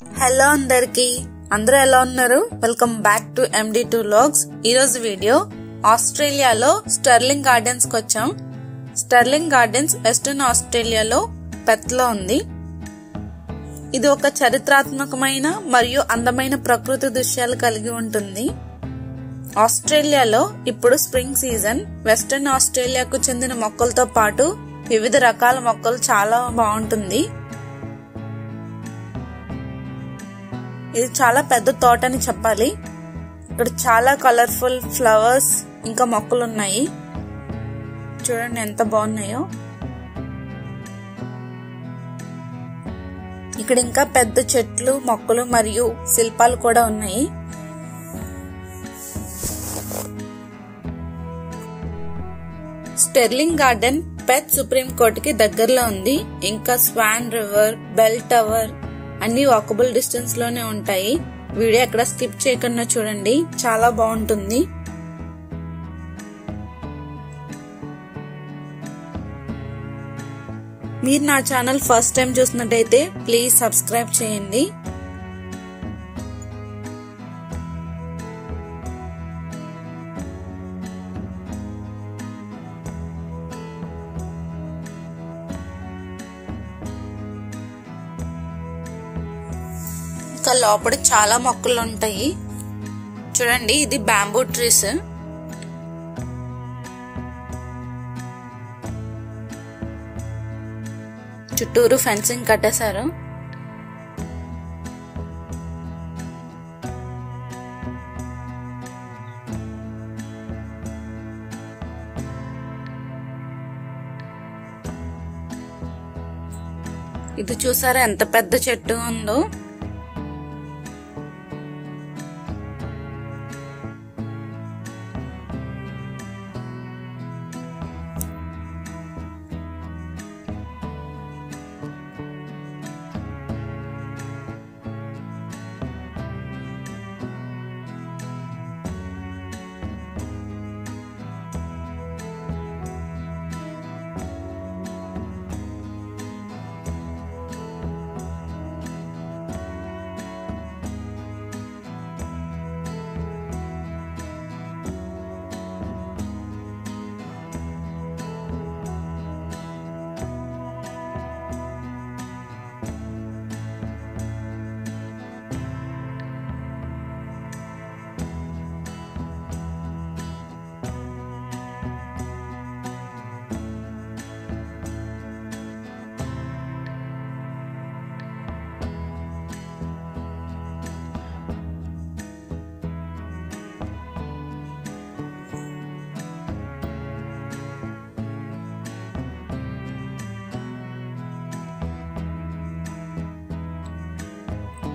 Hello అందరూ ఎలా ఉన్నారు? Welcome back to MD2 Vlogs. ఈ రోజు వీడియో ఆస్ట్రేలియాలో స్టర్లింగ్ గార్డెన్స్ కి వచ్చాం. స్టర్లింగ్ గార్డెన్స్ వెస్టర్న్ ఆస్ట్రేలియాలో పెర్త్ లో ఉంది. ఇది ఒక చరిత్రాత్మకమైన మరియు అందమైన ప్రకృతి దృశ్యాలు కలిగి ఉంటుంది. ఆస్ట్రేలియాలో ఇప్పుడు స్ప్రింగ్ సీజన్. వెస్టర్న్ ఆస్ట్రేలియాకు చెందిన మొక్కలతో పాటు వివిధ రకాల మొక్కలు చాలా బాగుంటుంది. ఇది చాలా పెద్ద తోట అని చెప్పాలి. ఇక్కడ చాలా కలర్ఫుల్ ఫ్లవర్స్ ఇంకా మొక్కలు ఉన్నాయి. చూడండి ఎంత బాగున్నాయో. ఇక్కడ ఇంకా పెద్ద చెట్లు, మొక్కలు మరియు శిల్పాలు కూడా ఉన్నాయి. స్టెర్లింగ్ గార్డెన్ పెర్త్ సుప్రీం కోర్టుకి దగ్గరలో ఉంది. ఇంకా స్వాన్ రివర్, బెల్ టవర్ అన్ని వాకబుల్ డిస్టెన్స్ లోనే ఉంటాయి. వీడియో ఎక్కడ స్కిప్ చేయకుండా చూడండి, చాలా బాగుంటుంది. మీరు నా ఛానల్ ఫస్ట్ టైం చూసినట్టయితే ప్లీజ్ సబ్స్క్రైబ్ చేయండి. లోపల చాలా మొక్కలు ఉంటాయి. చూడండి, ఇది బ్యాంబూ ట్రీస్. చుట్టూరు ఫెన్సింగ్ కట్టేశారు. ఇది చూసారా ఎంత పెద్ద చెట్టు ఉందో.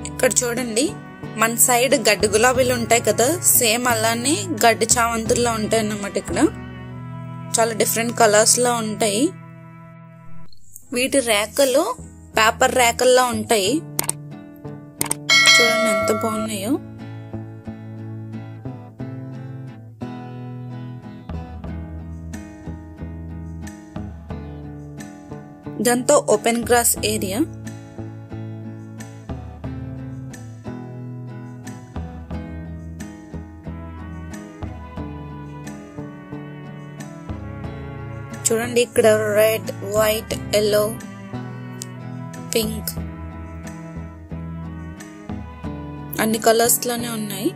ఇక్కడ చూడండి, మన సైడ్ గడ్డి గులాబీలు ఉంటాయి కదా, సేమ్ అలానే గడ్డి చామంతుల్లో ఉంటాయి అన్నమాట. ఇక్కడ చాలా డిఫరెంట్ కలర్స్ లో ఉంటాయి. వీటి రేకలు పేపర్ రేకల్లో ఉంటాయి. చూడండి ఎంత బాగున్నాయో. ఇదంతా ఓపెన్ గ్రాస్ ఏరియా. చూడండి, ఇక్కడ రెడ్, వైట్, ఎల్లో, పింక్ అన్ని కలర్స్ లోనే ఉన్నాయి.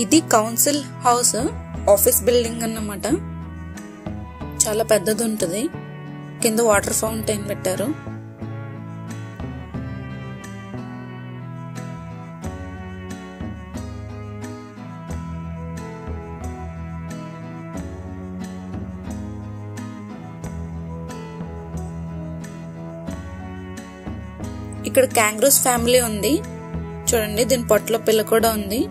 ఇది కౌన్సిల్ హౌస్, ఆఫీస్ బిల్డింగ్ అన్నమాట. చాలా పెద్దది ఉంటుంది. కింద వాటర్ ఫౌంటైన్ పెట్టారు. ఇక్కడ క్యాంగ్రూస్ ఫ్యామిలీ ఉంది. చూడండి, దీని పొట్టలో పిల్ల కూడా ఉంది.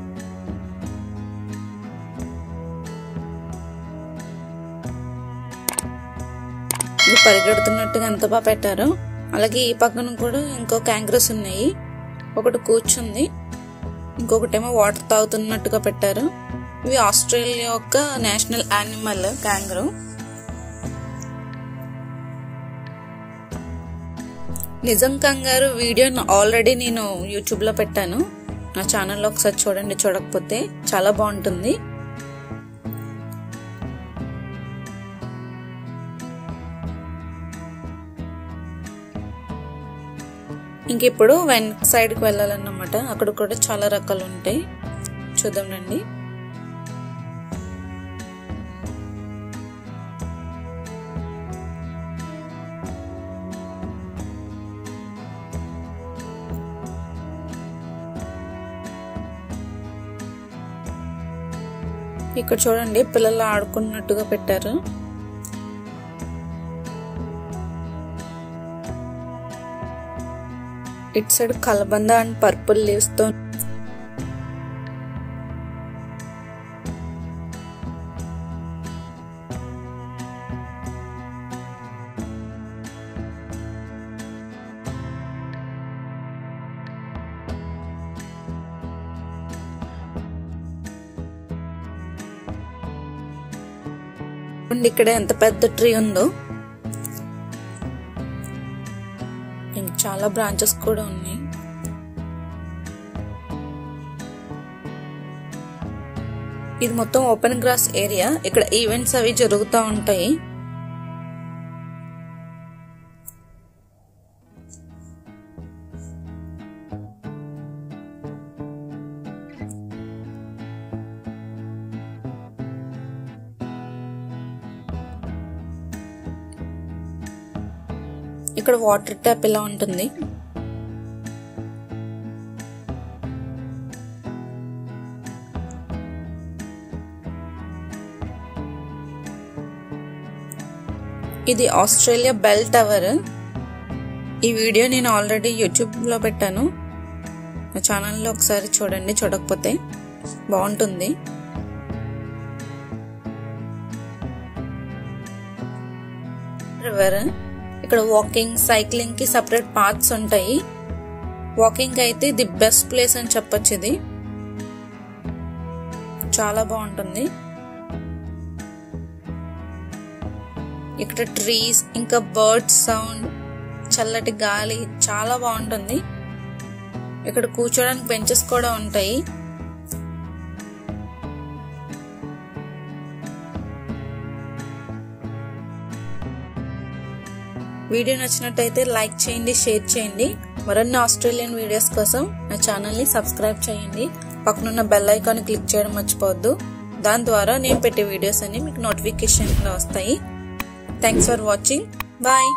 పరిగెడుతున్నట్టుగా ఎంత బాగా పెట్టారో. అలాగే ఈ పక్కన కూడా ఇంకో క్యాంగరూస్ ఉన్నాయి. ఒకటి కూర్చుంది, ఇంకొకటేమో వాటర్ తాగుతున్నట్టుగా పెట్టారు. ఇవి ఆస్ట్రేలియా యొక్క నేషనల్ యానిమల్ క్యాంగరూ. నిజం కంగారు వీడియోను ఆల్రెడీ నేను యూట్యూబ్ లో పెట్టాను. నా ఛానల్లో ఒకసారి చూడండి, చూడకపోతే చాలా బాగుంటుంది. ఇంక ఇప్పుడు వెనక్ సైడ్ కి వెళ్ళాలన్నమాట. అక్కడ కూడా చాలా రకాలు ఉంటాయి, చూద్దాం రండి. ఇక్కడ చూడండి, పిల్లలు ఆడుకున్నట్టుగా పెట్టారు. ఇట్ సైడ్ కలబంద అండ్ పర్పుల్ లీవ్స్ తో ఇక్కడ ఎంత పెద్ద ట్రీ ఉందో. చాలా బ్రాంచెస్ కూడా ఉన్నాయి. ఇది మొత్తం ఓపెన్ గ్రాస్ ఏరియా. ఇక్కడ ఈవెంట్స్ అవి జరుగుతూ ఉంటాయి. ఇక్కడ వాటర్ ట్యాప్ ఇలా ఉంటుంది. ఇది ఆస్ట్రేలియా బెల్ టవర్. ఈ వీడియో నేను ఆల్రెడీ యూట్యూబ్ లో పెట్టాను. నా ఛానల్లో ఒకసారి చూడండి, చూడకపోతే బాగుంటుంది. రివర్. ఇక్కడ వాకింగ్, సైక్లింగ్ కి సెపరేట్ పాత్స్ ఉంటాయి. వాకింగ్ అయితే ది బెస్ట్ ప్లేస్ అని చెప్పొచ్చు. ఇది చాలా బాగుంటుంది. ఇక్కడ ట్రీస్, ఇంకా బర్డ్స్ సౌండ్, చల్లటి గాలి చాలా బాగుంటుంది. ఇక్కడ కూర్చోడానికి బెంచెస్ కూడా ఉంటాయి. వీడియో నచ్చినట్టయితే లైక్ చేయండి, షేర్ చేయండి. మరిన్ని ఆస్ట్రేలియన్ వీడియోస్ కోసం నా ఛానల్ ని సబ్స్క్రైబ్ చేయండి. పక్కనున్న బెల్ ఐకాన్ క్లిక్ చేయడం మర్చిపోవద్దు. దాని ద్వారా నేను పెట్టే వీడియోస్ అన్ని మీకు నోటిఫికేషన్ వస్తాయి. Thanks for watching. బాయ్.